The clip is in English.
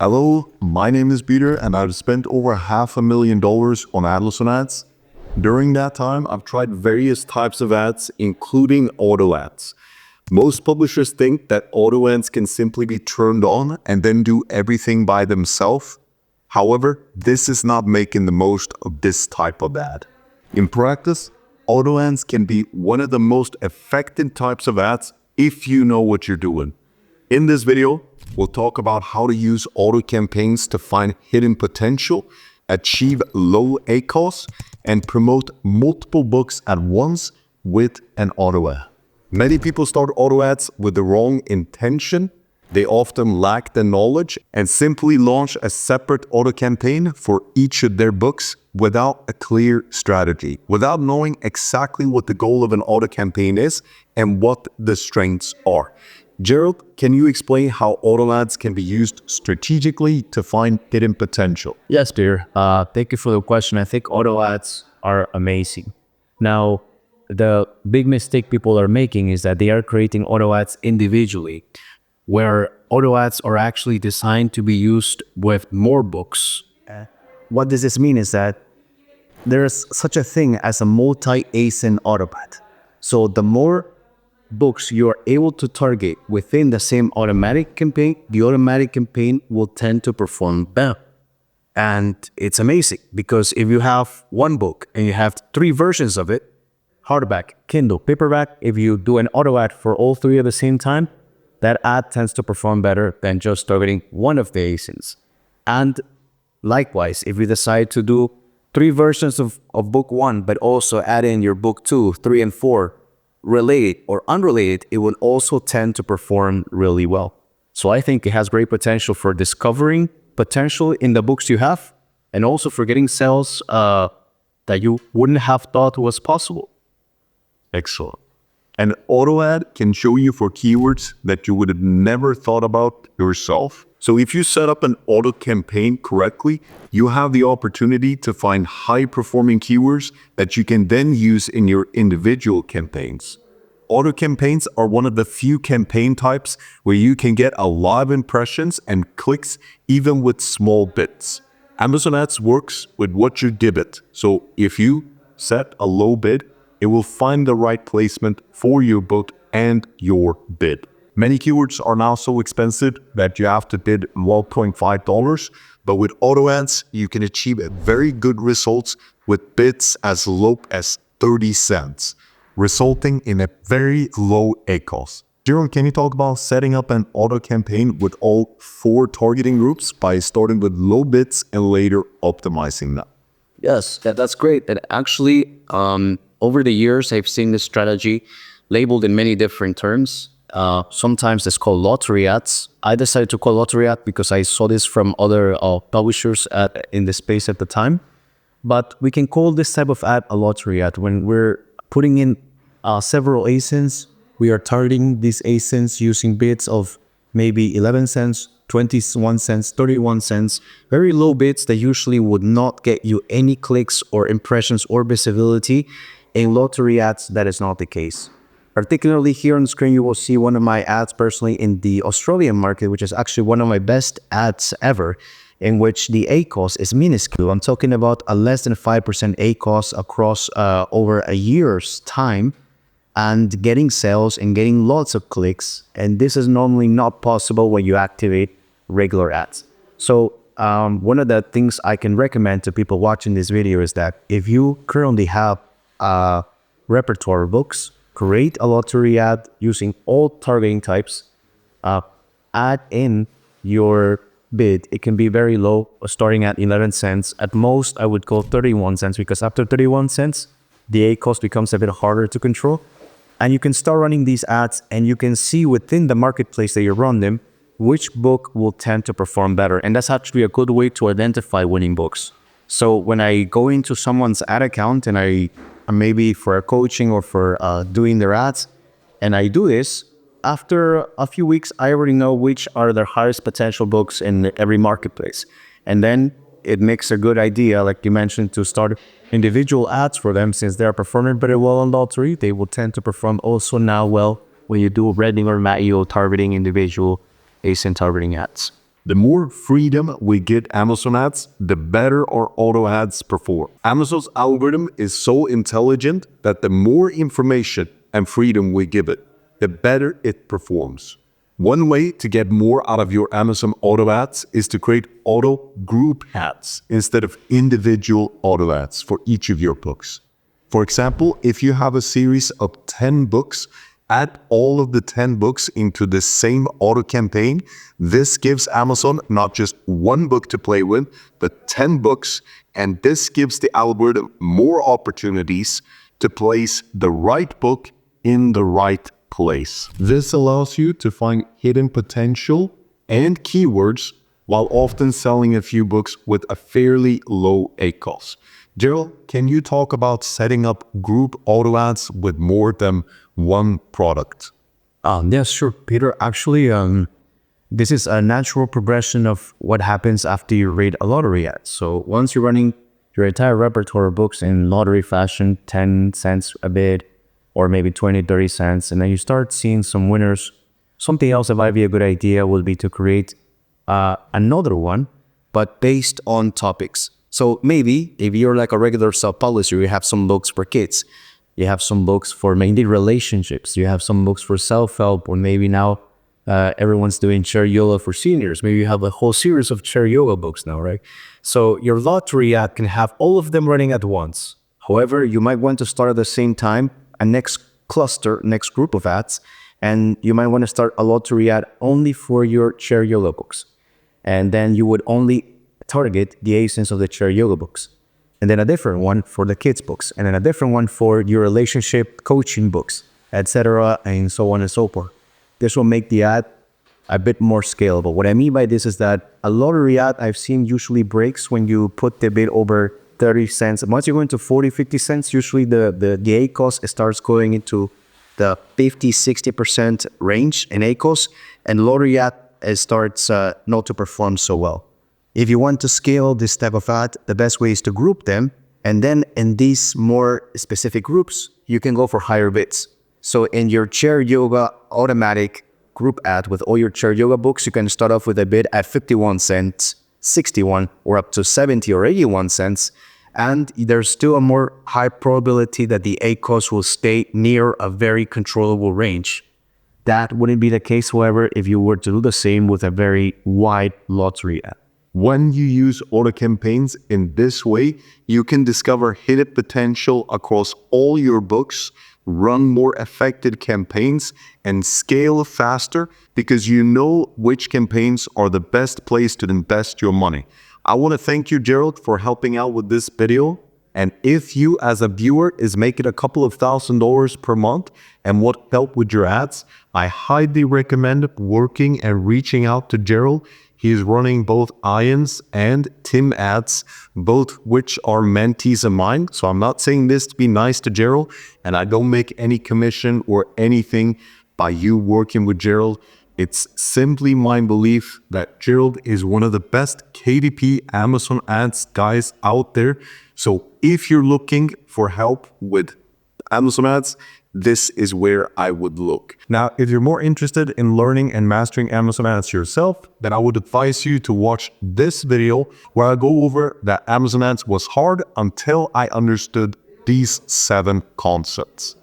Hello, my name is Peter and I've spent over $500,000 on AdListen ads. During that time, I've tried various types of ads, including auto ads. Most publishers think that auto ads can simply be turned on and then do everything by themselves. However, this is not making the most of this type of ad. In practice, auto ads can be one of the most effective types of ads if you know what you're doing. In this video, we'll talk about how to use auto campaigns to find hidden potential, achieve low ACOS, and promote multiple books at once with an auto ad. Many people start auto ads with the wrong intention. They often lack the knowledge and simply launch a separate auto campaign for each of their books without a clear strategy, without knowing exactly what the goal of an auto campaign is and what the strengths are. Gerald, can you explain how auto ads can be used strategically to find hidden potential? Yes, Peter. Thank you for the question. I think auto ads are amazing. Now, the big mistake people are making is that they are creating auto ads individually, where auto ads are actually designed to be used with more books. What does this mean is that there's such a thing as a multi-ASIN auto ad. So the more books you are able to target within the same automatic campaign, the automatic campaign will tend to perform better. And it's amazing because if you have one book and you have three versions of it, hardback, Kindle, paperback, if you do an auto ad for all three at the same time, that ad tends to perform better than just targeting one of the ASINs. And likewise, if you decide to do three versions of book one, but also add in your book 2, 3, and 4, related or unrelated, it will also tend to perform really well. So I think it has great potential for discovering potential in the books you have, and also for getting sales that you wouldn't have thought was possible. Excellent. An auto ad can show you for keywords that you would have never thought about yourself. So if you set up an auto campaign correctly, you have the opportunity to find high-performing keywords that you can then use in your individual campaigns. Auto campaigns are one of the few campaign types where you can get a lot of impressions and clicks even with small bits. Amazon Ads works with what you give it. So if you set a low bid, it will find the right placement for your book and your bid. Many keywords are now so expensive that you have to bid $1.5, but with auto ads, you can achieve very good results with bids as low as 30 cents, resulting in a very low ACOS. Jerome, can you talk about setting up an auto campaign with all 4 targeting groups by starting with low bids and later optimizing them? Yes, that's great. And actually, over the years, I've seen this strategy labeled in many different terms. Sometimes it's called lottery ads. I decided to call lottery ad because I saw this from other publishers in the space at the time. But we can call this type of ad a lottery ad. When we're putting in several ASINs, we are targeting these ASINs using bids of maybe 11 cents, 21 cents, 31 cents, very low bids that usually would not get you any clicks or impressions or visibility. In lottery ads, that is not the case. Particularly here on the screen, you will see one of my ads personally in the Australian market, which is actually one of my best ads ever, in which the ACOS is minuscule. I'm talking about a less than 5% ACOS across over a year's time, and getting sales and getting lots of clicks. And this is normally not possible when you activate regular ads. So one of the things I can recommend to people watching this video is that if you currently have a repertoire of books, create a lottery ad using all targeting types, add in your bid. It can be very low, starting at 11 cents. At most, I would go 31 cents because after 31 cents, the ACOS becomes a bit harder to control. And you can start running these ads and you can see within the marketplace that you run them, which book will tend to perform better. And that's actually a good way to identify winning books. So when I go into someone's ad account and I maybe for a coaching or for doing their ads, and I do this, after a few weeks, I already know which are the highest potential books in every marketplace. And then it makes a good idea, like you mentioned, to start individual ads for them. Since they're performing very well on lottery, they will tend to perform also now well when you do regular manual targeting individual ASIN targeting ads. The more freedom we get Amazon ads, the better our auto ads perform. Amazon's algorithm is so intelligent that the more information and freedom we give it, the better it performs. One way to get more out of your Amazon auto ads is to create auto group ads instead of individual auto ads for each of your books. For example, if you have a series of 10 books, add all of the 10 books into the same auto campaign. This gives Amazon not just one book to play with, but 10 books. And this gives the algorithm more opportunities to place the right book in the right place. This allows you to find hidden potential and keywords while often selling a few books with a fairly low ACOS. Gerald, can you talk about setting up group auto ads with more than one product? Yes, sure, Peter. Actually, this is a natural progression of what happens after you read a lottery ad. So once you're running your entire repertoire of books in lottery fashion, 10 cents a bid, or maybe 20, 30 cents, and then you start seeing some winners. Something else that might be a good idea would be to create another one, but based on topics. So maybe if you're like a regular self-publisher, you have some books for kids, you have some books for mainly relationships, you have some books for self-help, or maybe now everyone's doing chair yoga for seniors. Maybe you have a whole series of chair yoga books now, right? So your lottery ad can have all of them running at once. However, you might want to start at the same time a next cluster, next group of ads, and you might want to start a lottery ad only for your chair yoga books. And then you would only target the ASINs of the chair yoga books, and then a different one for the kids books, and then a different one for your relationship coaching books, etc., and so on and so forth. This will make the ad a bit more scalable. What I mean by this is that a lottery ad I've seen usually breaks when you put the bid over 30 cents. Once you go into 40, 50 cents, usually the ACOS starts going into the 50, 60% range in ACOS, and lottery ad starts not to perform so well. If you want to scale this type of ad, the best way is to group them. And then in these more specific groups, you can go for higher bids. So in your chair yoga automatic group ad with all your chair yoga books, you can start off with a bid at 51 cents, 61, or up to 70 or 81 cents. And there's still a more high probability that the ACOS will stay near a very controllable range. That wouldn't be the case, however, if you were to do the same with a very wide lottery ad. When you use auto campaigns in this way, you can discover hidden potential across all your books, run more effective campaigns, and scale faster because you know which campaigns are the best place to invest your money. I want to thank you, Gerald, for helping out with this video. And if you as a viewer is making a couple of $1,000s per month and want help with your ads, I highly recommend working and reaching out to Gerald. He's running both IANS and Tim ads, both which are mentees of mine. So I'm not saying this to be nice to Gerald, and I don't make any commission or anything by you working with Gerald. It's simply my belief that Gerald is one of the best KDP Amazon ads guys out there. So if you're looking for help with Amazon ads, this is where I would look. Now, if you're more interested in learning and mastering Amazon ads yourself, then I would advise you to watch this video where I go over that Amazon ads was hard until I understood these 7 concepts.